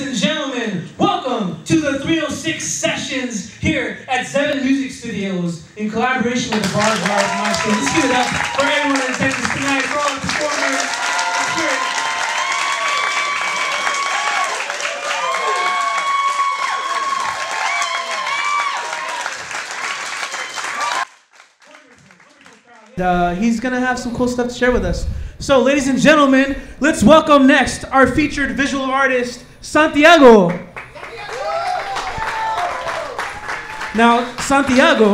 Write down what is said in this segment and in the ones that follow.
and gentlemen, welcome to the 306 sessions here at Seven Music Studios in collaboration with the Bars Maestro. Let's give it up for everyone in attendance tonight, for all the performers. Let's hear it. He's gonna have some cool stuff to share with us. So, ladies and gentlemen, let's welcome next our featured visual artist, Santiago. Now, Santiago,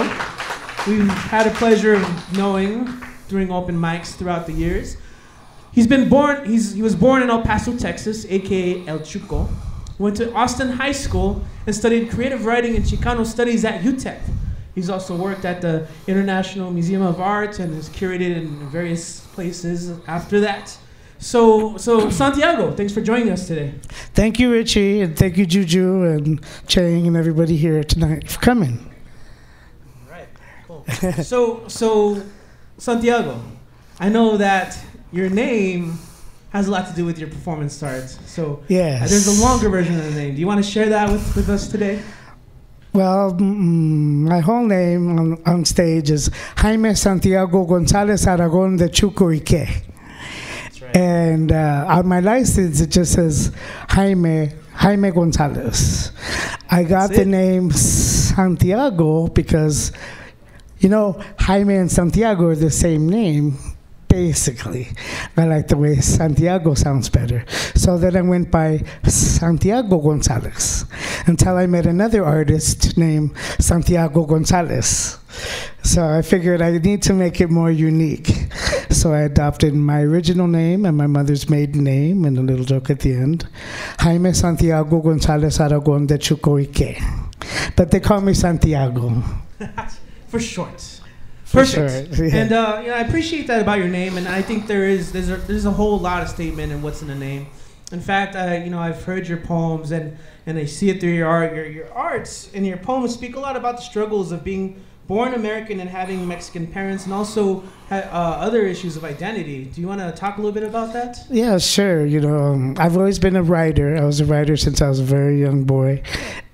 we've had a pleasure of knowing during open mics throughout the years. He was born in El Paso, Texas, aka El Chuco. Went to Austin High School and studied creative writing and Chicano studies at UTEP. He's also worked at the International Museum of Art and has curated in various places after that. So Santiago, thanks for joining us today. Thank you, Richie, and thank you, Juju, and Chang, and everybody here tonight for coming. All right, cool. So Santiago, I know that your name has a lot to do with your performance arts. So yes. There's a longer version of the name. Do you want to share that with us today? Well, my whole name on stage is Jaime Santiago Gonzalez Aragon de Chucoique. That's right. And on my license, it just says Jaime Gonzalez. I got the name Santiago because, you know, Jaime and Santiago are the same name. Basically, I like the way Santiago sounds better. So then I went by Santiago Gonzalez until I met another artist named Santiago Gonzalez. So I figured I need to make it more unique. So I adopted my original name and my mother's maiden name, and a little joke at the end, Jaime Santiago Gonzalez Aragon de Chucoique. But they call me Santiago. For short. Perfect. Sure, yeah. And I appreciate that about your name, and I think there's a whole lot of statement in what's in the name. In fact, I've heard your poems, and I see it through your art. Your arts and your poems speak a lot about the struggles of being born American and having Mexican parents, and also other issues of identity. Do you want to talk a little bit about that? Yeah, sure. I've always been a writer. I was a writer since I was a very young boy.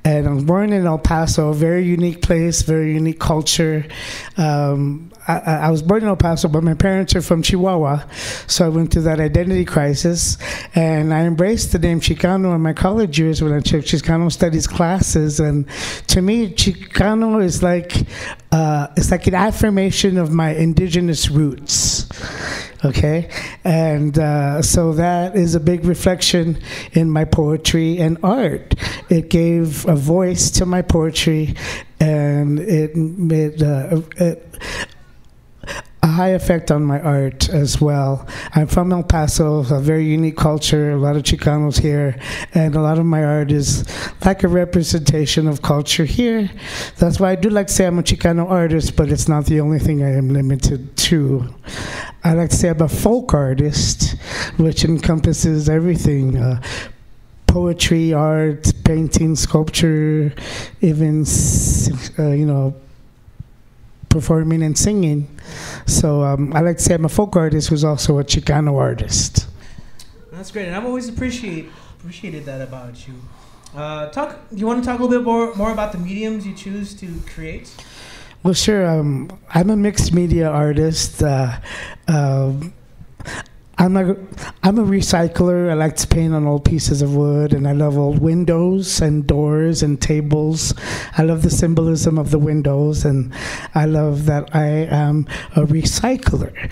And I was born in El Paso, a very unique place, very unique culture. I was born in El Paso, but my parents are from Chihuahua, so I went through that identity crisis. And I embraced the name Chicano in my college years when I took Chicano studies classes. And to me, Chicano is like an affirmation of my indigenous roots. Okay, and so that is a big reflection in my poetry and art. It gave a voice to my poetry, and it made a high effect on my art as well. I'm from El Paso, a very unique culture, a lot of Chicanos here, and a lot of my art is like a representation of culture here. That's why I do like to say I'm a Chicano artist, but it's not the only thing I am limited to. I like to say I'm a folk artist, which encompasses everything. Poetry, art, painting, sculpture, even, performing and singing. So I like to say I'm a folk artist who's also a Chicano artist. That's great, and I've always appreciated that about you. Do you want to talk a little bit more about the mediums you choose to create? Well, sure. I'm a mixed media artist. I'm a recycler. I like to paint on old pieces of wood, and I love old windows and doors and tables. I love the symbolism of the windows, and I love that I am a recycler,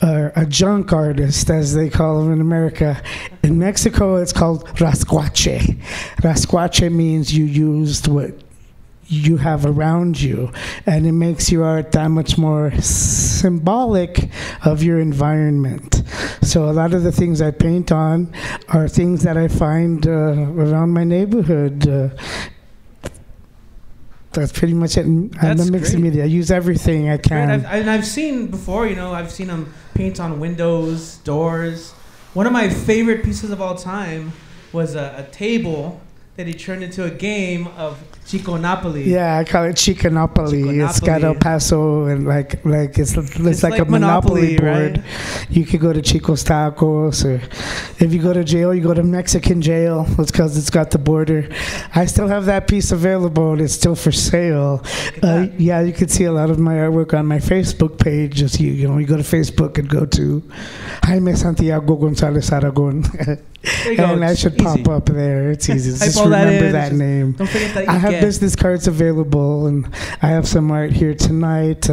a junk artist, as they call them in America. In Mexico, it's called rascuache. Rascuache means you used what you have around you, and it makes your art that much more symbolic of your environment. So a lot of the things I paint on are things that I find around my neighborhood. That's pretty much it. I'm a mixed media. I use everything I can. I've seen before, I've seen them paint on windows, doors. One of my favorite pieces of all time was a table that he turned into a game of Chiconopoly. Yeah, I call it Chicanopoly. It's got El Paso and like it's like a Monopoly board. Right? You could go to Chico's Tacos, or if you go to jail, you go to Mexican jail. It's because it's got the border. I still have that piece available, and it's still for sale. Yeah, you can see a lot of my artwork on my Facebook page. Just you go to Facebook and go to Jaime Santiago Gonzalez Aragon. And I should pop up there. It's easy. Just remember that name. Don't forget that. I have business cards available, and I have some art here tonight.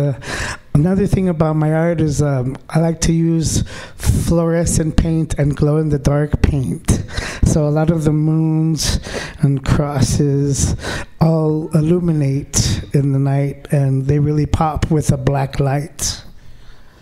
Another thing about my art is I like to use fluorescent paint and glow-in-the-dark paint. So a lot of the moons and crosses all illuminate in the night, and they really pop with a black light.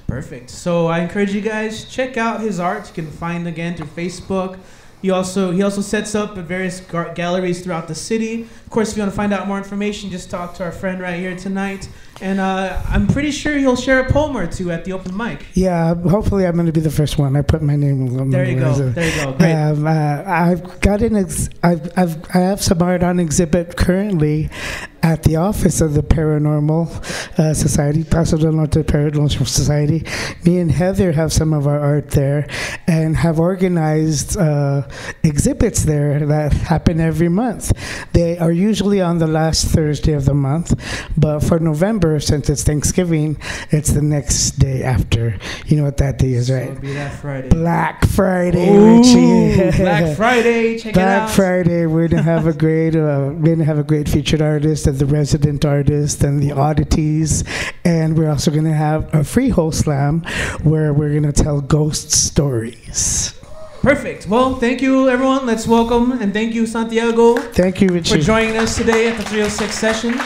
Perfect. So I encourage you guys, check out his art. You can find again through Facebook. He also sets up at various galleries throughout the city. Of course, if you want to find out more information, just talk to our friend right here tonight. And I'm pretty sure he'll share a poem or two at the open mic. Yeah, hopefully I'm going to be the first one. I put my name on there. There you go. Great. I've got I have some art on exhibit currently at the office of the Paranormal Society, Paso del Norte Paranormal Society. Me and Heather have some of our art there and have organized exhibits there that happen every month. They are usually on the last Thursday of the month, but for November, since it's Thanksgiving, it's the next day after. You know what that day is, right? It'll be that Friday. Black Friday, ooh, Richie. Black Friday, check it out. Black Friday, we're gonna have a great featured artist, and the resident artist, and the oddities, and we're also gonna have a free host slam where we're gonna tell ghost stories. Perfect. Well, thank you, everyone. Let's welcome and thank you, Santiago. Thank you, Richie, for joining us today at the 306 Sessions.